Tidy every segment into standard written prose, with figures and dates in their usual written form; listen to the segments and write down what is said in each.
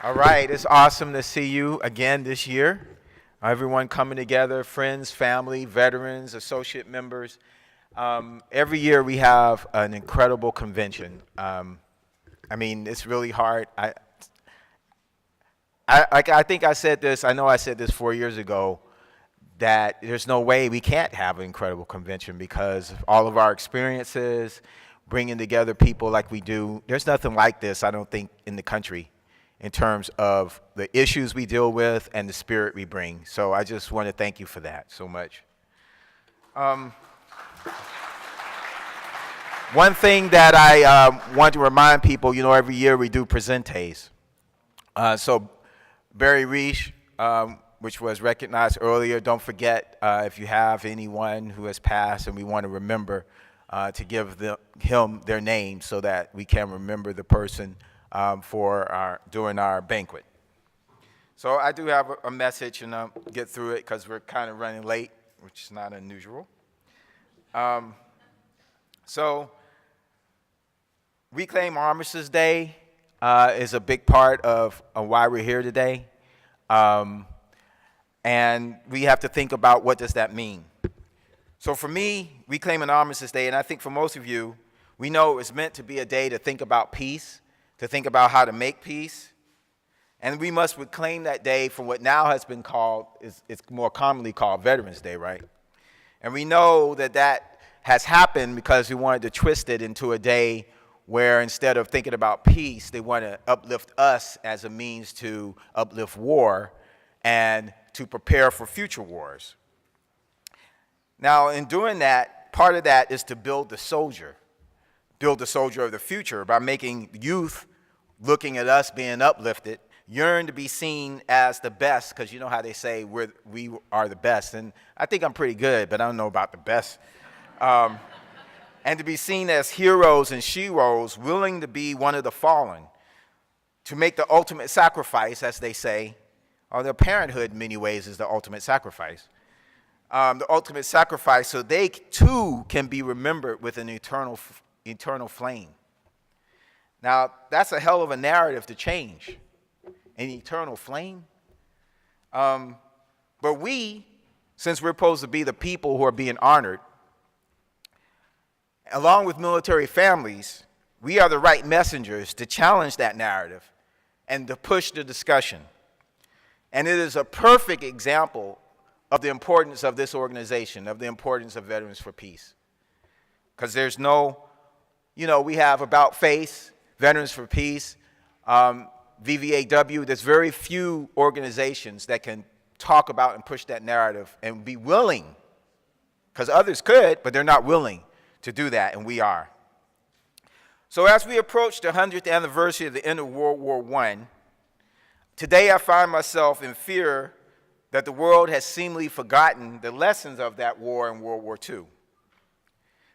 All right, it's awesome to see you again this year. Everyone coming together, friends, family, veterans, associate members. Every year we have an incredible convention. It's really hard. I think I said this, I know I said this 4 years ago, that there's no way we can't have an incredible convention because of all of our experiences, bringing together people like we do. There's nothing like this, I don't think, in the country in terms of the issues we deal with and the spirit we bring. So I just want to thank you for that so much. One thing that I want to remind people, every year we do presentes. So Barry Reich, which was recognized earlier, don't forget if you have anyone who has passed and we want to remember to give him their name so that we can remember the person during our banquet. So I do have a message, and I'll get through it because we're kind of running late, which is not unusual. So Reclaim Armistice Day is a big part of why we're here today. And we have to think about what does that mean. So for me, Reclaiming Armistice Day, and I think for most of you, we know it's meant to be a day to think about peace, to think about how to make peace. And we must reclaim that day from what now has been called, it's more commonly called Veterans Day, right? And we know that that has happened because we wanted to twist it into a day where instead of thinking about peace, they want to uplift us as a means to uplift war and to prepare for future wars. Now, in doing that, part of that is to build the soldier of the future by making youth looking at us being uplifted, yearn to be seen as the best, because you know how they say we are the best. And I think I'm pretty good, but I don't know about the best. And to be seen as heroes and sheroes, willing to be one of the fallen, to make the ultimate sacrifice, as they say, or their parenthood in many ways is the ultimate sacrifice. The ultimate sacrifice so they too can be remembered with an eternal flame. Now, that's a hell of a narrative to change, an eternal flame. But we, since we're supposed to be the people who are being honored, along with military families, we are the right messengers to challenge that narrative and to push the discussion. And it is a perfect example of the importance of this organization, of the importance of Veterans for Peace. Because there's we have About Face, Veterans for Peace, VVAW. There's very few organizations that can talk about and push that narrative and be willing, because others could, but they're not willing to do that, and we are. So as we approach the 100th anniversary of the end of World War I, today I find myself in fear that the world has seemingly forgotten the lessons of that war in World War II.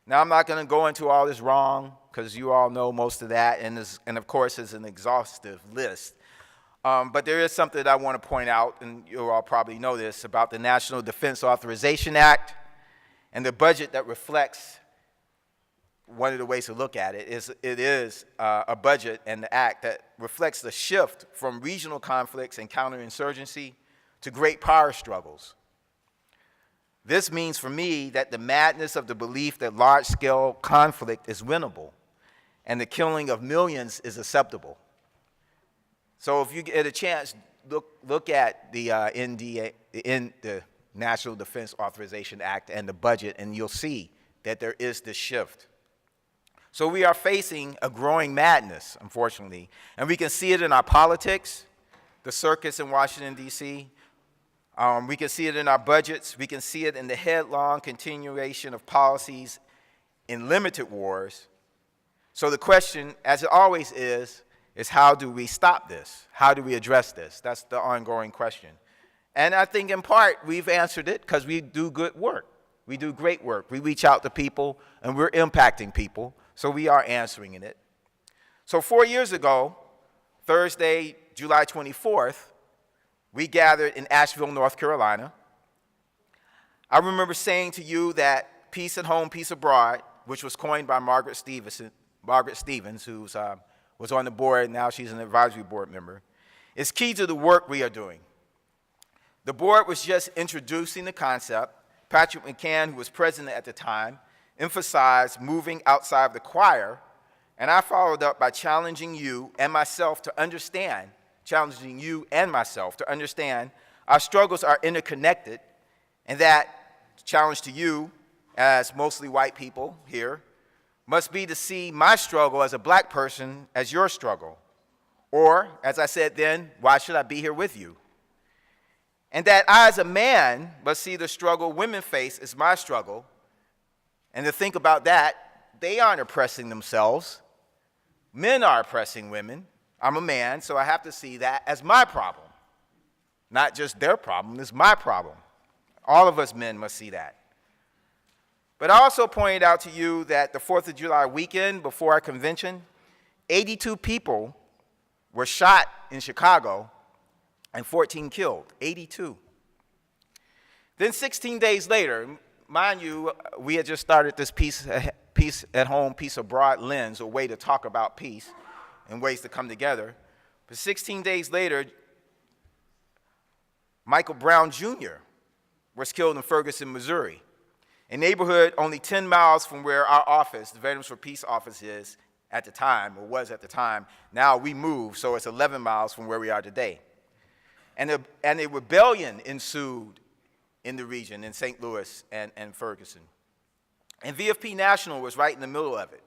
Now, I'm not going to go into all this wrong, because you all know most of that, and of course, it's an exhaustive list. But there is something that I want to point out, and you all probably know this, about the National Defense Authorization Act and the budget that reflects. One of the ways to look at it is a budget and the act that reflects the shift from regional conflicts and counterinsurgency to great power struggles. This means for me that the madness of the belief that large-scale conflict is winnable and the killing of millions is acceptable. So if you get a chance, look at the the National Defense Authorization Act and the budget, and you'll see that there is this shift. So we are facing a growing madness, unfortunately, and we can see it in our politics, the circus in Washington, D.C., we can see it in our budgets. We can see it in the headlong continuation of policies in limited wars. So the question, as it always is how do we stop this? How do we address this? That's the ongoing question. And I think in part we've answered it because we do good work. We do great work. We reach out to people, and we're impacting people, so we are answering it. So 4 years ago, Thursday, July 24th, we gathered in Asheville, North Carolina. I remember saying to you that peace at home, peace abroad, which was coined by Margaret Stevens, who was on the board, now she's an advisory board member, is key to the work we are doing. The board was just introducing the concept. Patrick McCann, who was president at the time, emphasized moving outside of the choir, and I followed up by challenging you and myself to understand our struggles are interconnected, and that challenge to you, as mostly white people here, must be to see my struggle as a black person as your struggle. Or, as I said then, why should I be here with you? And that I, as a man, must see the struggle women face as my struggle, and to think about that, they aren't oppressing themselves. Men are oppressing women. I'm a man, so I have to see that as my problem. Not just their problem, it's my problem. All of us men must see that. But I also pointed out to you that the 4th of July weekend before our convention, 82 people were shot in Chicago and 14 killed, 82. Then 16 days later, mind you, we had just started this peace at home, peace abroad lens, a way to talk about peace and ways to come together. But 16 days later, Michael Brown Jr. was killed in Ferguson, Missouri, a neighborhood only 10 miles from where our office, the Veterans for Peace office, is at the time, or was at the time. Now we moved, so it's 11 miles from where we are today. And a rebellion ensued in the region, in St. Louis and Ferguson. And VFP National was right in the middle of it.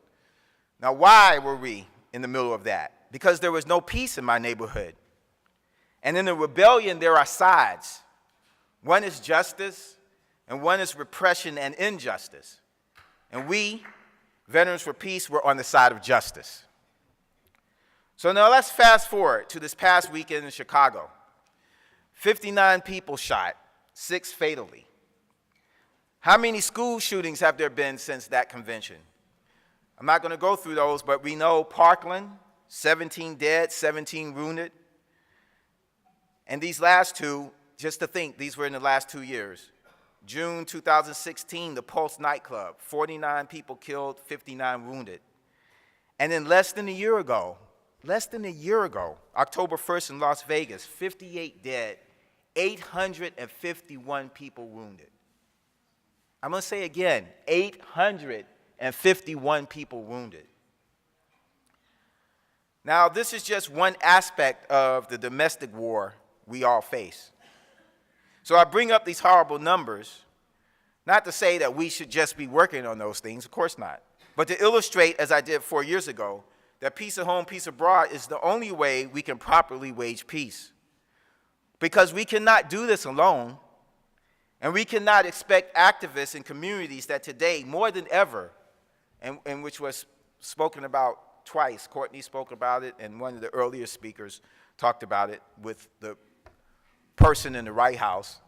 Now, why were we in the middle of that? Because there was no peace in my neighborhood. And in the rebellion, there are sides. One is justice, and one is repression and injustice. And we, Veterans for Peace, were on the side of justice. So now let's fast forward to this past weekend in Chicago. 59 people shot, 6 fatally. How many school shootings have there been since that convention? I'm not going to go through those, but we know Parkland, 17 dead, 17 wounded. And these last two, just to think, these were in the last 2 years. June 2016, the Pulse nightclub, 49 people killed, 59 wounded. And then less than a year ago, October 1st in Las Vegas, 58 dead, 851 people wounded. I'm going to say again, 851 people wounded. Now, this is just one aspect of the domestic war we all face. So I bring up these horrible numbers, not to say that we should just be working on those things, of course not, but to illustrate, as I did 4 years ago, that peace at home, peace abroad is the only way we can properly wage peace. Because we cannot do this alone, and we cannot expect activists in communities that today, more than ever, and which was spoken about twice, Courtney spoke about it, and one of the earlier speakers talked about it with the person in the White House,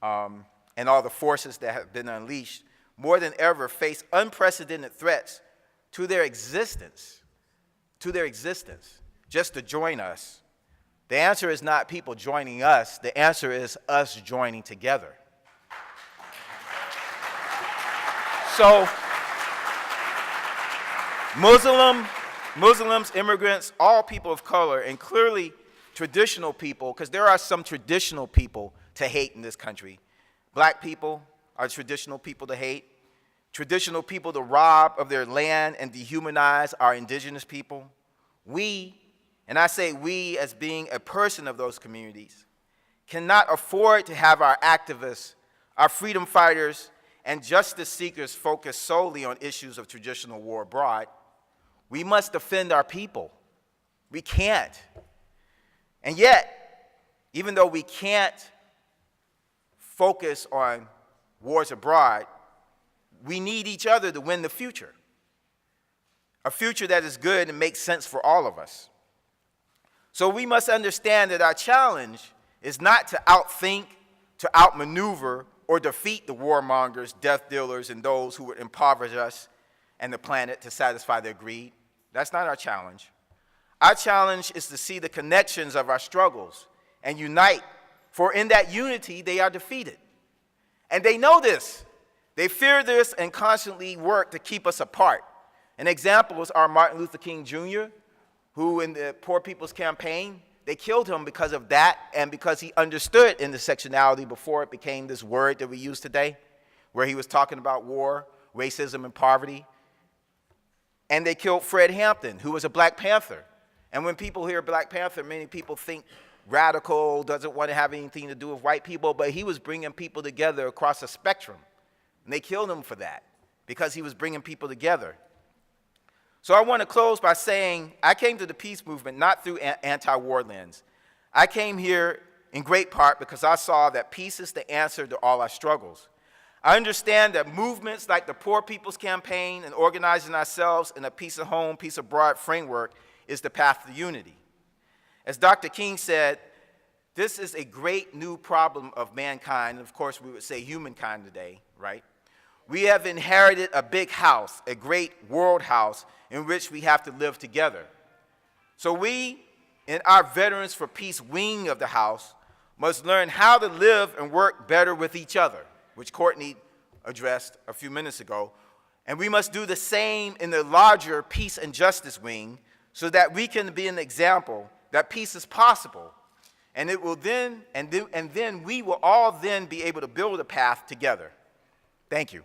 and all the forces that have been unleashed, more than ever face unprecedented threats to their existence, just to join us. The answer is not people joining us, the answer is us joining together. So, Muslims, immigrants, all people of color, and clearly traditional people, because there are some traditional people to hate in this country. Black people are traditional people to hate. Traditional people to rob of their land and dehumanize our indigenous people. We, and I say we as being a person of those communities, cannot afford to have our activists, our freedom fighters, and justice seekers focus solely on issues of traditional war abroad. We must defend our people. We can't. And yet, even though we can't focus on wars abroad, we need each other to win the future. A future that is good and makes sense for all of us. So we must understand that our challenge is not to outthink, to outmaneuver, or defeat the warmongers, death dealers, and those who would impoverish us and the planet to satisfy their greed. That's not our challenge. Our challenge is to see the connections of our struggles and unite, for in that unity they are defeated. And they know this. They fear this and constantly work to keep us apart. An example is our Martin Luther King Jr., who in the Poor People's Campaign they killed him because of that and because he understood intersectionality before it became this word that we use today, where he was talking about war, racism, and poverty. And they killed Fred Hampton, who was a Black Panther. And when people hear Black Panther, many people think radical, doesn't want to have anything to do with white people, but he was bringing people together across a spectrum. And they killed him for that, because he was bringing people together. So I want to close by saying I came to the peace movement not through anti-war lens. I came here in great part because I saw that peace is the answer to all our struggles. I understand that movements like the Poor People's Campaign and organizing ourselves in a peace of home, peace abroad framework is the path to unity. As Dr. King said, this is a great new problem of mankind, and of course we would say humankind today, right? We have inherited a big house, a great world house, in which we have to live together. So we, in our Veterans for Peace wing of the house, must learn how to live and work better with each other, which Courtney addressed a few minutes ago. And we must do the same in the larger Peace and Justice wing so that we can be an example that peace is possible. And it will then, and then we will all then be able to build a path together. Thank you.